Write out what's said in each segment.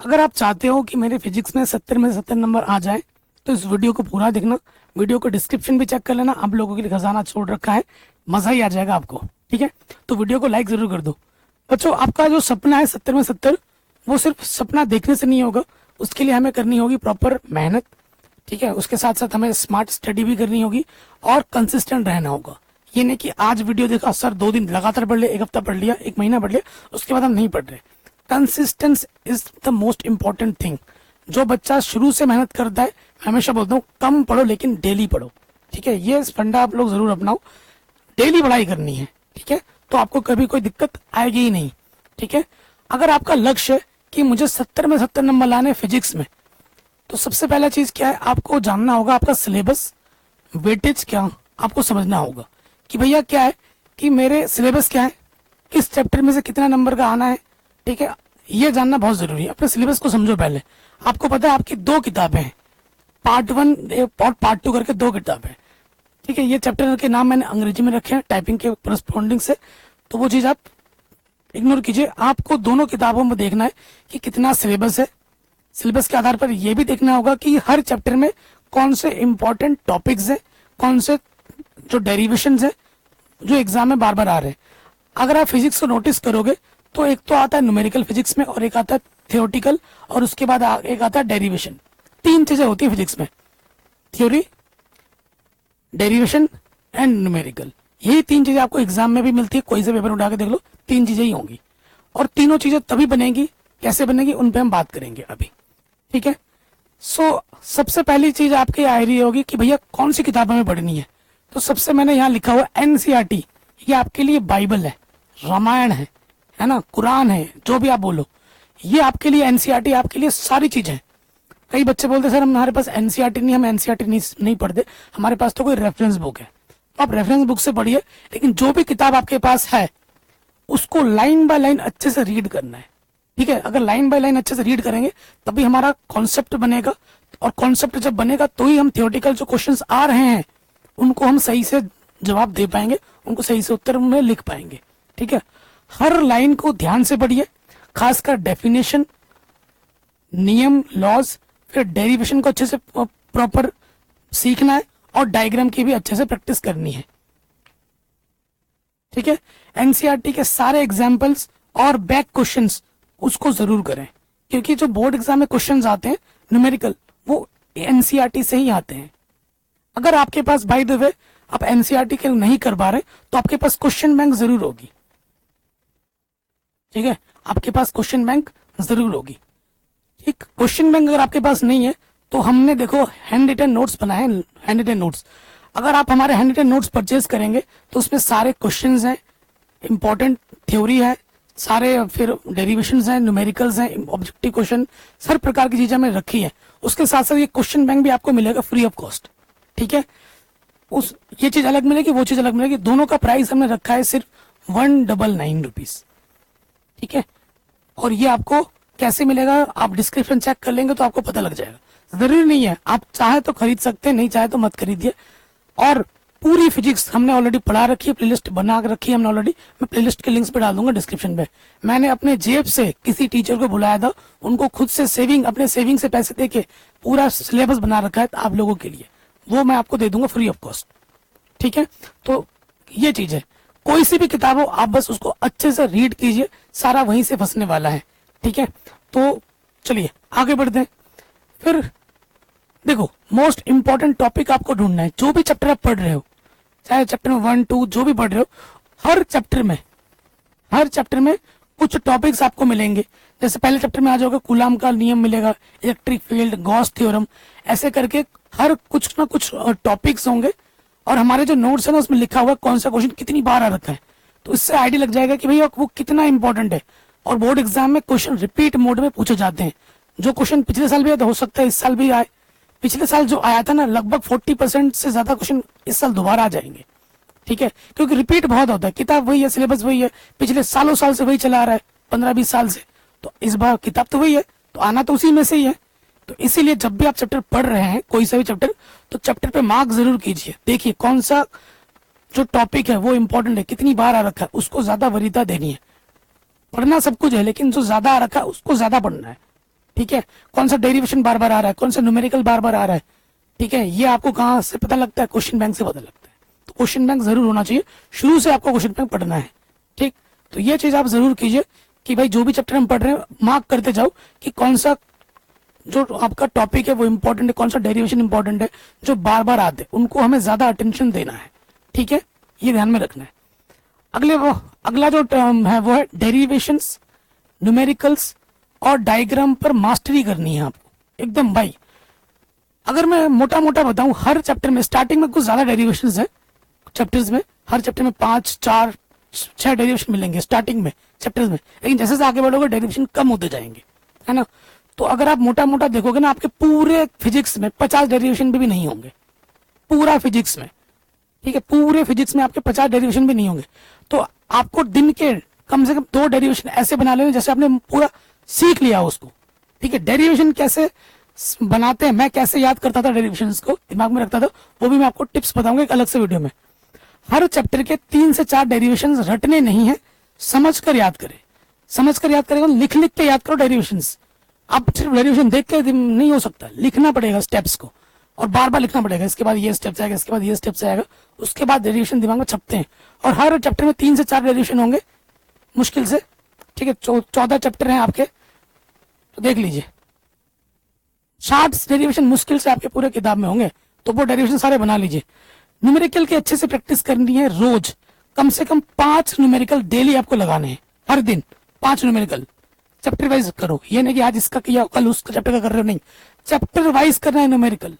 अगर आप चाहते हो कि मेरे फिजिक्स में 70 में 70 नंबर आ जाए तो इस वीडियो को पूरा देखना। वीडियो को डिस्क्रिप्शन भी चेक कर लेना, आप लोगों के लिए खजाना छोड़ रखा है, मजा ही आ जाएगा आपको। ठीक है, तो वीडियो को लाइक जरूर कर दो। बच्चों, आपका जो सपना है 70 में 70, वो सिर्फ सपना देखने से नहीं होगा, उसके लिए हमें करनी होगी प्रॉपर मेहनत। ठीक है, उसके साथ साथ हमें स्मार्ट स्टडी भी करनी होगी और कंसिस्टेंट रहना होगा। ये नहीं कि आज वीडियो देखा सर 2 दिन लगातार पढ़ लिया, एक हफ्ता पढ़ लिया, एक महीना पढ़ लिया, उसके बाद हम नहीं पढ़ रहे। Consistence is the most important thing. जो बच्चा शुरू से मेहनत करता है, मैं हमेशा बोलता हूँ कम पढ़ो लेकिन डेली पढ़ो। ठीक है, ये फंडा आप लोग जरूर अपनाओ, डेली पढ़ाई करनी है। ठीक है, तो आपको कभी कोई दिक्कत आएगी ही नहीं। ठीक है, अगर आपका लक्ष्य है कि मुझे 70 में 70 नंबर लाने फिजिक्स में, तो सबसे पहला चीज क्या है, आपको जानना होगा आपका सिलेबस, वेटेज क्या आपको समझना होगा कि भैया क्या है कि मेरे सिलेबस क्या है, किस चैप्टर में से कितना नंबर का आना है। ठीक है, ये जानना बहुत जरूरी है। अपने सिलेबस को समझो पहले। आपको पता है आपकी 2 किताबें हैं, पार्ट 1 और पार्ट 2 करके 2 किताबें हैं। ठीक है, ये चैप्टर के नाम मैंने अंग्रेजी में रखे हैं टाइपिंग के करस्पॉन्डिंग से, तो वो चीज आप इग्नोर कीजिए। आपको दोनों किताबों में देखना है कि कितना सिलेबस है। सिलेबस के आधार पर यह भी देखना होगा कि हर चैप्टर में कौन से इंपॉर्टेंट टॉपिक्स है, कौन से जो डेरिवेशन है जो एग्जाम में बार बार आ रहे हैं। अगर आप फिजिक्स को नोटिस करोगे तो एक तो आता है न्यूमेरिकल फिजिक्स में, और एक आता है थियोरटिकल, और उसके बाद एक आता है डेरिवेशन। 3 चीजें होती है फिजिक्स में, थ्योरी, डेरिवेशन एंड न्यूमेरिकल। यही 3 चीजें आपको एग्जाम में भी मिलती है, कोई से पेपर उठा के देख लो, 3 चीजें ही होंगी। और तीनों चीजें तभी बनेगी, कैसे बनेगी उन पे हम बात करेंगे अभी। ठीक है, सबसे पहली चीज आपकी आ रही होगी कि भैया कौन सी किताब हमें पढ़नी है। तो सबसे मैंने यहाँ लिखा हुआ एनसीईआरटी, ये आपके लिए बाइबल है, रामायण है ना, कुरान है, जो भी आप बोलो, ये आपके लिए एनसीईआरटी, आपके लिए सारी चीजें। कई बच्चे बोलते सर हमारे पास एनसीईआरटी नहीं, हम एनसीईआरटी नहीं पढ़ते, हमारे पास तो कोई रेफरेंस बुक है। तो आप रेफरेंस बुक से पढ़िए, लेकिन जो भी किताब आपके पास है उसको लाइन बाय लाइन अच्छे से रीड करना है। ठीक है, अगर लाइन बाय लाइन अच्छे से रीड करेंगे तभी हमारा कॉन्सेप्ट बनेगा, और कॉन्सेप्ट जब बनेगा तो ही हम थियोरेटिकल जो क्वेश्चंस आ रहे हैं उनको हम सही से जवाब दे पाएंगे, उनको सही से उत्तर में लिख पाएंगे। ठीक है, हर लाइन को ध्यान से पढ़िए, खासकर डेफिनेशन, नियम, लॉज, फिर डेरिवेशन को अच्छे से प्रॉपर सीखना है, और डायग्राम की भी अच्छे से प्रैक्टिस करनी है। ठीक है, एनसीईआरटी के सारे एग्जाम्पल्स और बैक क्वेश्चंस उसको जरूर करें, क्योंकि जो बोर्ड एग्जाम में क्वेश्चंस आते हैं न्यूमेरिकल, वो एनसीईआरटी से ही आते हैं। अगर आपके पास बाय द वे आप एनसीईआरटी के नहीं कर पा रहे तो आपके पास क्वेश्चन बैंक जरूर होगी। ठीक है, आपके पास क्वेश्चन बैंक जरूर होगी। ठीक, क्वेश्चन बैंक अगर आपके पास नहीं है तो हमने देखो हैंड रिटन नोट्स बनाए हैं, हैंड रिटन नोट्स। अगर आप हमारे हैंड रिटन नोट्स परचेज करेंगे तो उसमें सारे क्वेश्चंस हैं, इंपॉर्टेंट थ्योरी है, सारे फिर डेरिवेशंस हैं, न्यूमेरिकल्स हैं, ऑब्जेक्टिव क्वेश्चन, हर प्रकार की चीजें हमने रखी है। उसके साथ साथ ये क्वेश्चन बैंक भी आपको मिलेगा फ्री ऑफ कॉस्ट। ठीक है, ये चीज अलग मिलेगी, वो चीज अलग मिलेगी, दोनों का प्राइस हमने रखा है सिर्फ 199 रुपीज। ठीक है, और ये आपको कैसे मिलेगा आप डिस्क्रिप्शन चेक कर लेंगे तो आपको पता लग जाएगा। जरूरी नहीं है, आप चाहे तो खरीद सकते हैं, नहीं चाहे तो मत खरीदिए। और पूरी फिजिक्स हमने ऑलरेडी पढ़ा रखी है, प्लेलिस्ट बना रखी है हमने ऑलरेडी, मैं प्लेलिस्ट के लिंक्स पे डाल दूंगा डिस्क्रिप्शन पे। मैंने अपने जेब से किसी टीचर को बुलाया था, उनको खुद से अपने सेविंग से पैसे देके पूरा सिलेबस बना रखा है आप लोगों के लिए, वो मैं आपको दे दूंगा फ्री ऑफ कॉस्ट। ठीक है, तो ये चीज है, कोई सी भी किताब हो आप बस उसको अच्छे से रीड कीजिए, सारा वहीं से फंसने वाला है। ठीक है, तो चलिए आगे बढ़ते हैं। फिर देखो, मोस्ट इंपॉर्टेंट टॉपिक आपको ढूंढना है। जो भी चैप्टर आप पढ़ रहे हो, चाहे चैप्टर 1, 2 जो भी पढ़ रहे हो, हर चैप्टर में कुछ टॉपिक्स आपको मिलेंगे। जैसे पहले चैप्टर में आ जाओगे कूलाम का नियम मिलेगा, इलेक्ट्रिक फील्ड, गॉस थ्योरम, ऐसे करके हर कुछ ना कुछ टॉपिक्स होंगे। और हमारे जो नोट्स है ना उसमें लिखा हुआ कौन सा क्वेश्चन कितनी बार आ रखा है, तो इससे आइडिया लग जाएगा कि भैया वो कितना इंपॉर्टेंट है। और बोर्ड एग्जाम में क्वेश्चन रिपीट मोड में पूछे जाते हैं। जो क्वेश्चन पिछले साल भी आया तो हो सकता है इस साल भी आए। पिछले साल जो आया था ना, लगभग 40% से ज्यादा क्वेश्चन इस साल दोबारा आ जाएंगे। ठीक है, क्योंकि रिपीट बहुत होता है, किताब वही है, सिलेबस वही है, पिछले सालों साल से वही चला आ रहा है, 15-20 साल से, तो इस बार किताब तो वही है, तो आना तो उसी में से ही है। तो इसीलिए जब भी आप चैप्टर पढ़ रहे हैं, कोई सा भी चैप्टर, तो चैप्टर पे मार्क जरूर कीजिए। देखिए कौन सा जो टॉपिक है वो इंपॉर्टेंट है, कितनी बार आ रखा है, उसको ज्यादा वरीयता देनी है। पढ़ना सब कुछ है, लेकिन जो ज्यादा आ रखा है उसको ज्यादा पढ़ना है। ठीक है, कौन सा डेरिवेशन बार बार आ रहा है, कौन सा न्यूमेरिकल बार बार आ रहा है, ठीक है, ये आपको कहाँ से पता लगता है, क्वेश्चन बैंक से पता लगता है। तो क्वेश्चन बैंक जरूर होना चाहिए, शुरू से आपको क्वेश्चन बैंक पढ़ना है, ठीक। तो ये चीज आप जरूर कीजिए कि भाई जो भी चैप्टर हम पढ़ रहे हैं मार्क करते जाओ कि कौन सा जो आपका टॉपिक है वो इंपॉर्टेंट है, कौन सा डेरिवेशन इंपॉर्टेंट है, जो बार बार आते हैं उनको हमें ज्यादा अटेंशन देना है, ठीक है, ये ध्यान में रखना है। अगला जो टर्म है वो है डेरिवेशंस, न्यूमेरिकल्स और डायग्राम पर मास्टरी करनी है आपको एकदम। भाई अगर मैं मोटा मोटा बताऊं, हर चैप्टर में स्टार्टिंग में कुछ ज्यादा डेरिवेशंस है चैप्टर्स में, हर चैप्टर में 5, 4, 6 डेरिवेशन मिलेंगे स्टार्टिंग में चैप्टर्स में, लेकिन जैसे जैसे आगे बढ़ोगे डेरिवेशन कम होते जाएंगे, है ना। तो अगर आप मोटा मोटा देखोगे ना, आपके पूरे फिजिक्स में 50 डेरिवेशन भी नहीं होंगे, पूरा फिजिक्स में, ठीक है, पूरे फिजिक्स में आपके 50 डेरिवेशन भी नहीं होंगे। तो आपको दिन के कम से कम 2 डेरिवेशन ऐसे बना लेने जैसे आपने पूरा सीख लिया उसको, ठीक है। डेरिवेशन कैसे बनाते हैं, मैं कैसे याद करता था डेरिवेशंस को दिमाग में रखता था, वो भी मैं आपको टिप्स बताऊंगा एक अलग से वीडियो में। हर चैप्टर के 3 से 4 डेरिवेशंस रटने नहीं है, समझ कर याद करें, समझ कर याद करेगा, लिख लिख के याद करो डेरिवेशंस। आप सिर्फ डेरिवेशन देख के नहीं हो सकता, लिखना पड़ेगा स्टेप्स को, और बार बार लिखना पड़ेगा, इसके बाद ये स्टेप्स आएगा, इसके बाद ये स्टेप्स आएगा, उसके बाद डेरिवेशन दिमाग में छपते हैं। और हर चैप्टर में 3 से 4 डेरिवेशन होंगे मुश्किल से, ठीक है। 14 चैप्टर हैं आपके, तो देख लीजिए 60 डेरिवेशन मुश्किल से आपके पूरे किताब में होंगे, तो वो डेरिवेशन सारे बना लीजिए। न्यूमेरिकल की अच्छे से प्रैक्टिस करनी है, रोज कम से कम 5 न्यूमेरिकल डेली आपको लगाने हैं, हर दिन 5 न्यूमेरिकल चैप्टर वाइज करो। ये नहीं कि आज इसका किया कल उसका चैप्टर का कर रहे हो, नहीं, चैप्टर वाइज करना है न्यूमेरिकल,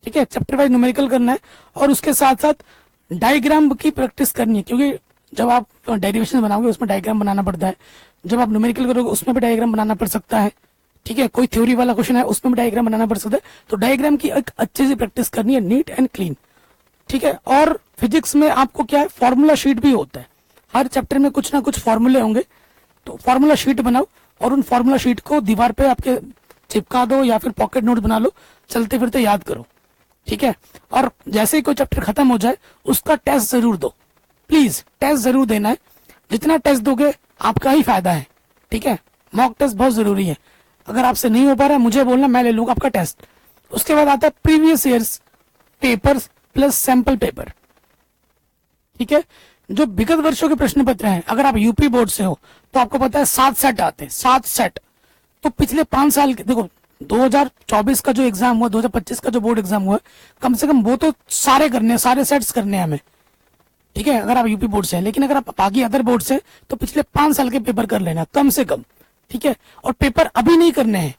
ठीक है, चैप्टर वाइज न्यूमेरिकल करना है। और उसके साथ साथ डायग्राम की प्रैक्टिस करनी है, क्योंकि जब आप डेरिवेशन बनाओगे उसमें डायग्राम बनाना पड़ता है, जब आप न्यूमेरिकल करोगे उसमें भी डायग्राम बनाना पड़ सकता है, ठीक है। कोई थ्योरी वाला क्वेश्चन है उसमें भी डायग्राम बनाना पड़ सकता है, तो डायग्राम की एक अच्छे से प्रैक्टिस करनी है, नीट एंड क्लीन, ठीक है। और फिजिक्स में आपको क्या है, फॉर्मूला शीट भी होता है, हर चैप्टर में कुछ ना कुछ फॉर्मूले होंगे, तो फॉर्मूला शीट बनाओ और उन फॉर्मूला शीट को दीवार पे आपके चिपका दो या फिर पॉकेट नोट बना लो, चलते फिरते याद करो, ठीक है। और जैसे ही कोई चैप्टर खत्म हो जाए उसका टेस्ट जरूर दो, प्लीज टेस्ट जरूर देना है, जितना टेस्ट दोगे आपका ही फायदा है, ठीक है। मॉक टेस्ट बहुत जरूरी है, अगर आपसे नहीं हो पा रहा है मुझे बोलना, मैं ले लूंगा आपका टेस्ट। उसके बाद आता है previous years paper plus sample paper, ठीक है। जो विगत वर्षों के प्रश्न पत्र हैं, अगर आप यूपी बोर्ड से हो तो आपको पता है 7 सेट आते हैं, 7 सेट। तो पिछले 5 साल के देखो, 2024 का जो एग्जाम हुआ, 2025 का जो बोर्ड एग्जाम हुआ, कम से कम वो तो सारे करने हैं, सारे सेट्स करने हैं हमें, ठीक है, अगर आप यूपी बोर्ड से हैं। लेकिन अगर आप बाकी अदर बोर्ड से, तो पिछले 5 साल के पेपर कर लेना कम से कम, ठीक है। और पेपर अभी नहीं करने हैं,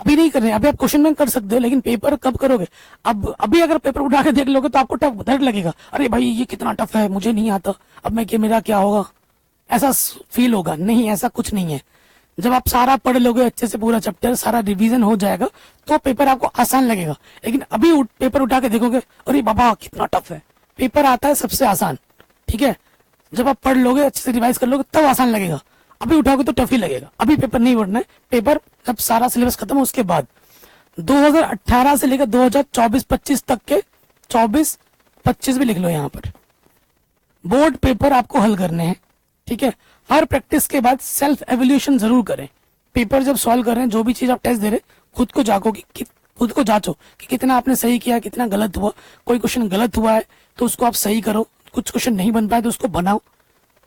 अभी नहीं करने, अभी आप क्वेश्चन बैंक कर सकते हो, लेकिन पेपर कब करोगे? अब अभी अगर पेपर उठा के देख लोगे तो आपको टफ डर लगेगा, अरे भाई ये कितना टफ है, मुझे नहीं आता, अब मैं मेरा क्या होगा, ऐसा फील होगा। नहीं, ऐसा कुछ नहीं है। जब आप सारा पढ़ लोगे अच्छे से, पूरा चैप्टर सारा रिवीजन हो जाएगा, तो पेपर आपको आसान लगेगा। लेकिन अभी पेपर उठा के देखोगे, अरे बाबा कितना टफ है। पेपर आता है सबसे आसान, ठीक है, जब आप पढ़ लोगे अच्छे से रिवाइज कर लोगे तब आसान लगेगा, अभी उठाओगे तो टफ ही लगेगा। अभी पेपर नहीं पढ़ना है, पेपर जब सारा सिलेबस खत्म हो उसके बाद 2018 से लेकर 2024-25 तक के 24-25 भी लिख लो यहाँ पर, बोर्ड पेपर आपको हल करने हैं, ठीक है। हर प्रैक्टिस के बाद सेल्फ एवेल्यूशन जरूर करें। पेपर जब सॉल्व कर रहे हैं, जो भी चीज आप टेस्ट दे रहे हैं, खुद को जागो कि खुद को जांचो कि कितना आपने सही किया, कितना गलत हुआ। कोई क्वेश्चन गलत हुआ है तो उसको आप सही करो, कुछ क्वेश्चन नहीं बन पाए तो उसको बनाओ।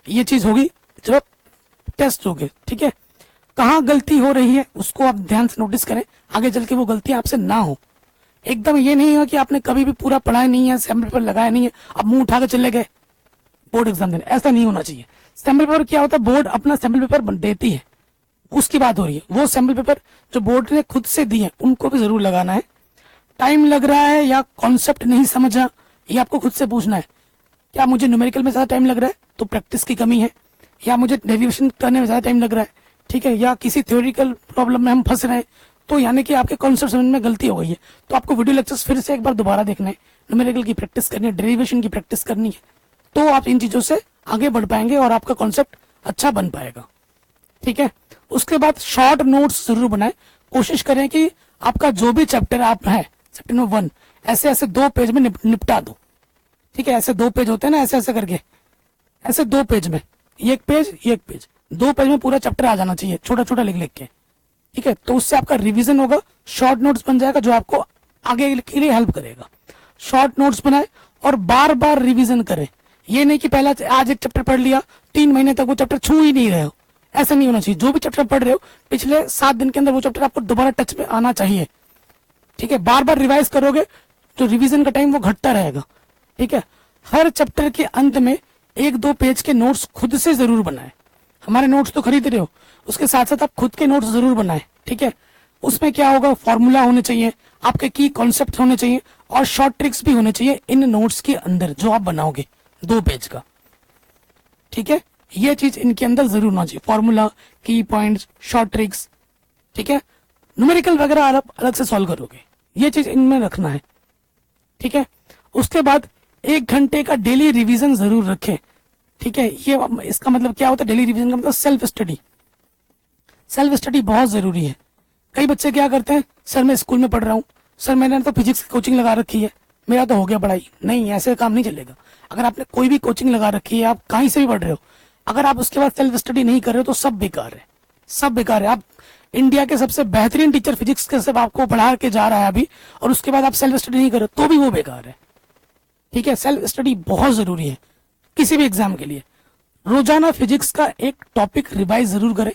ये चीज होगी जब आप टेस्ट होगे, ठीक है। कहाँ गलती हो रही है उसको आप ध्यान से नोटिस करें, आगे चल के वो गलती आपसे ना हो। एकदम ये नहीं हो कि आपने कभी भी पूरा पढ़ा नहीं है, सैंपल पेपर लगाया नहीं है, अब मुंह उठा के चले गए बोर्ड एग्जाम देने, ऐसा नहीं होना चाहिए। सैंपल पेपर क्या होता है, बोर्ड अपना सैंपल पेपर देती है, उसकी बात हो रही है। वो सैंपल पेपर जो बोर्ड ने खुद से दिए उनको भी जरूर लगाना है। टाइम लग रहा है या कॉन्सेप्ट नहीं समझा, ये आपको खुद से पूछना है। क्या मुझे न्यूमेरिकल में ज्यादा टाइम लग रहा है तो प्रैक्टिस की कमी है, या मुझे डेरिवेशन करने में ज्यादा टाइम लग रहा है, ठीक है, या किसी थ्योरिकल प्रॉब्लम में हम फंस रहे हैं, तो यानी कि आपके कॉन्सेप्ट समझ में गलती हो गई है। तो आपको वीडियो लेक्चर्स फिर से एक बार दोबारा देखना है, न्यूमेरिकल की प्रैक्टिस करनी है, डेरिवेशन की प्रैक्टिस करनी है, तो आप इन चीजों से आगे बढ़ पाएंगे और आपका कॉन्सेप्ट अच्छा बन पाएगा, ठीक है। उसके बाद शॉर्ट नोट्स जरूर बनाएं। कोशिश करें कि आपका जो भी चैप्टर आप है, चैप्टर नंबर 1 ऐसे ऐसे 2 पेज में निपटा दो, ठीक है। ऐसे 2 पेज होते हैं ना, ऐसे ऐसे करके, ऐसे 2 पेज में, एक पेज 2 पेज में पूरा चैप्टर आ जाना चाहिए, छोटा छोटा लिख लिख के, ठीक है, तो उससे आपका रिवीजन होगा, शॉर्ट नोट्स बन जाएगा जो आपको आगे के लिए हेल्प करेगा। शॉर्ट नोट्स बनाए और बार बार रिवीजन करें। ये नहीं कि पहला आज एक चैप्टर पढ़ लिया, 3 महीने तक वो चैप्टर छू ही नहीं रहे हो, ऐसा नहीं होना चाहिए। जो भी चैप्टर पढ़ रहे हो पिछले 7 दिन के अंदर वो चैप्टर आपको दोबारा टच में आना चाहिए। ठीक है, बार बार रिवाइज करोगे तो रिवीजन का टाइम वो घटता रहेगा। ठीक है, हर चैप्टर के अंत में 1-2 पेज के नोट्स खुद से जरूर बनाए। हमारे नोट्स तो खरीद रहे हो, उसके साथ साथ आप खुद के नोट्स जरूर बनाए। ठीक है, उसमें क्या होगा, फॉर्मूला होने चाहिए, आपके की कॉन्सेप्ट होने चाहिए और शॉर्ट ट्रिक्स भी होने चाहिए इन नोट्स के अंदर जो आप बनाओगे 2 पेज का। ठीक है, ये चीज इनके अंदर जरूर होना चाहिए, फॉर्मूला, की पॉइंट्स, शॉर्ट ट्रिक्स। ठीक है, न्यूमेरिकल वगैरह अलग से सॉल्व करोगे, ये चीज इनमें रखना है। ठीक है, उसके बाद 1 घंटे का डेली रिवीजन जरूर रखें। ठीक है, ये इसका मतलब क्या होता है, डेली रिवीजन का मतलब सेल्फ स्टडी। सेल्फ स्टडी बहुत जरूरी है। कई बच्चे क्या करते हैं, सर मैं स्कूल में पढ़ रहा हूँ, सर मैंने तो फिजिक्स की कोचिंग लगा रखी है, मेरा तो हो गया पढ़ाई। नहीं, ऐसे काम नहीं चलेगा। अगर आपने कोई भी कोचिंग लगा रखी है, आप कहीं से भी पढ़ रहे हो, अगर आप उसके बाद सेल्फ स्टडी नहीं कर रहे हो तो सब बेकार है, सब बेकार है। आप इंडिया के सबसे बेहतरीन टीचर फिजिक्स के सब आपको पढ़ा के जा रहा है अभी, और उसके बाद आप सेल्फ स्टडी नहीं कर रहे तो भी वो बेकार है। ठीक है, सेल्फ स्टडी बहुत जरूरी है किसी भी एग्जाम के लिए। रोजाना फिजिक्स का एक टॉपिक रिवाइज जरूर करें।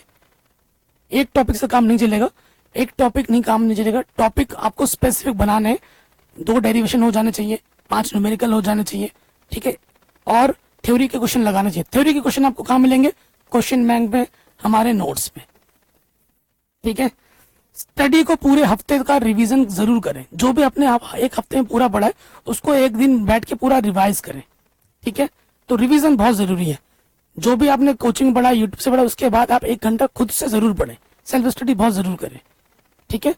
एक टॉपिक से काम नहीं चलेगा, एक टॉपिक नहीं काम नहीं चलेगा, टॉपिक आपको स्पेसिफिक बनाने हैं। 2 डेरिवेशन हो जाने चाहिए, 5 न्यूमेरिकल हो जाने चाहिए। ठीक है, और थ्योरी के क्वेश्चन लगाने चाहिए। थ्योरी के क्वेश्चन आपको कहाँ मिलेंगे, क्वेश्चन बैंक में, हमारे नोट्स में। ठीक है, स्टडी को पूरे हफ्ते का रिवीजन जरूर करें। जो भी आपने एक हफ्ते में पूरा पढ़ा है उसको एक दिन बैठ के पूरा रिवाइज करें। ठीक है, तो रिवीजन बहुत जरूरी है। जो भी आपने कोचिंग पढ़ा, यूट्यूब से पढ़ा, उसके बाद आप 1 घंटा खुद से जरूर पढ़ें, सेल्फ स्टडी बहुत जरूर करें। ठीक है,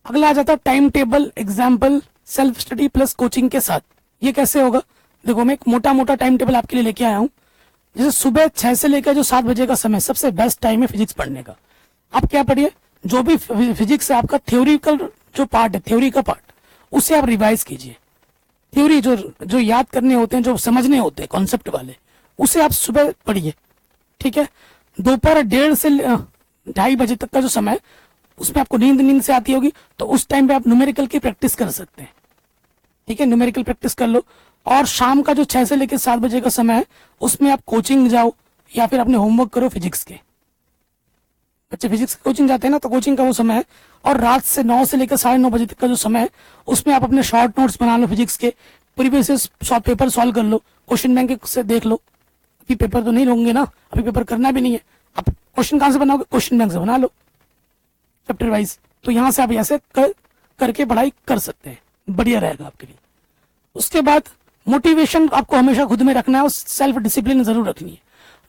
अगला आ जाता है time table example self study plus coaching के साथ। ये कैसे होगा, देखो मैं एक मोटा मोटा टाइम टेबल आपके लिए लेके आया हूँ। जैसे सुबह 6 से लेकर जो 7 बजे का समय सबसे बेस्ट टाइम है फिजिक्स पढ़ने का। आप क्या पढ़िए, जो भी फिजिक्स से आपका थ्योरिकल जो पार्ट है, थ्योरी का पार्ट, उसे आप रिवाइज कीजिए। थ्योरी जो याद करने होते हैं, जो समझने होते हैं कॉन्सेप्ट वाले, उसे आप सुबह पढ़िए। ठीक है, दोपहर 1:30 से 2:30 बजे तक का जो समय, उसमें आपको नींद से आती होगी, तो उस टाइम पे आप न्यूमेरिकल की प्रैक्टिस कर सकते हैं। ठीक है, न्यूमेरिकल प्रैक्टिस कर लो। और शाम का जो 6 से लेकर 7 बजे का समय है, उसमें आप कोचिंग जाओ या फिर अपने होमवर्क करो फिजिक्स के। बच्चे फिजिक्स की कोचिंग जाते हैं ना, तो कोचिंग का वो समय है। और रात से 9 से लेकर 9:30 बजे तक का जो समय है, उसमें आप अपने शॉर्ट नोट्स बना लो फिजिक्स के, प्रीवियस पेपर सॉल्व कर लो, क्वेश्चन बैंक से देख लो। अभी पेपर तो नहीं होंगे ना, अभी पेपर करना भी नहीं है। आप क्वेश्चन कहाँ से बनाओगे, क्वेश्चन बैंक से बना लो चैप्टर वाइज। तो यहाँ से आप ऐसे करके पढ़ाई कर सकते हैं, बढ़िया रहेगा आपके लिए। उसके बाद मोटिवेशन आपको हमेशा खुद में रखना है और सेल्फ डिसिप्लिन जरूर रखनी है।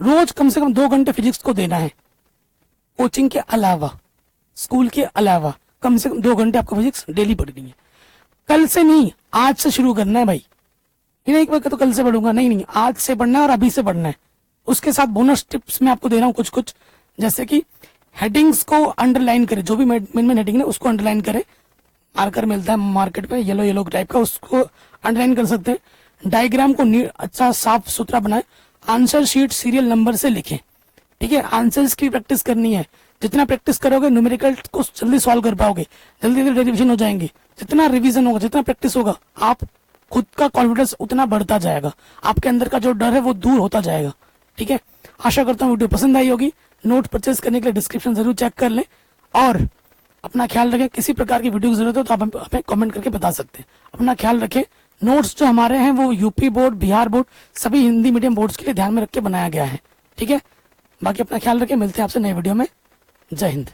रोज कम से कम 2 घंटे फिजिक्स को देना है, कोचिंग के अलावा, स्कूल के अलावा कम से कम 2 घंटे आपको फिजिक्स डेली पढ़नी है। कल से नहीं, आज से शुरू करना है भाई। ये नहीं कि तो कल से पढ़ूंगा, नहीं, आज से पढ़ना है और अभी से पढ़ना है। उसके साथ बोनस टिप्स मैं आपको दे रहा हूँ कुछ, जैसे कि हेडिंग्स को अंडरलाइन करें, जो भी मेन हेडिंग है उसको अंडरलाइन करें। मार्कर मिलता है मार्केट में येलो टाइप का, उसको अंडरलाइन कर सकते हैं। डायग्राम को अच्छा साफ सुथरा बनाए। आंसर शीट सीरियल नंबर से लिखें। ठीक है, आंसर्स की प्रैक्टिस करनी है। जितना प्रैक्टिस करोगे न्यूमेरिकल को जल्दी सॉल्व कर पाओगे, जल्दी डेरिवेशन हो जाएंगे। जितना रिवीजन होगा, जितना प्रैक्टिस होगा, आप खुद का कॉन्फिडेंस उतना बढ़ता जाएगा, आपके अंदर का जो डर है वो दूर होता जाएगा। ठीक है, आशा करता हूँ वीडियो पसंद आई होगी। नोट परचेज करने के लिए डिस्क्रिप्शन जरूर चेक कर लें और अपना ख्याल रखें। किसी प्रकार की वीडियो की जरूरत हो तो आप हमें कमेंट करके बता सकते हैं। अपना ख्याल रखें। नोट्स जो हमारे हैं वो यूपी बोर्ड, बिहार बोर्ड, सभी हिंदी मीडियम बोर्ड्स के लिए ध्यान में रख के बनाया गया है। ठीक है, बाकी अपना ख्याल रखें। मिलते हैं आपसे नए वीडियो में। जय हिंद।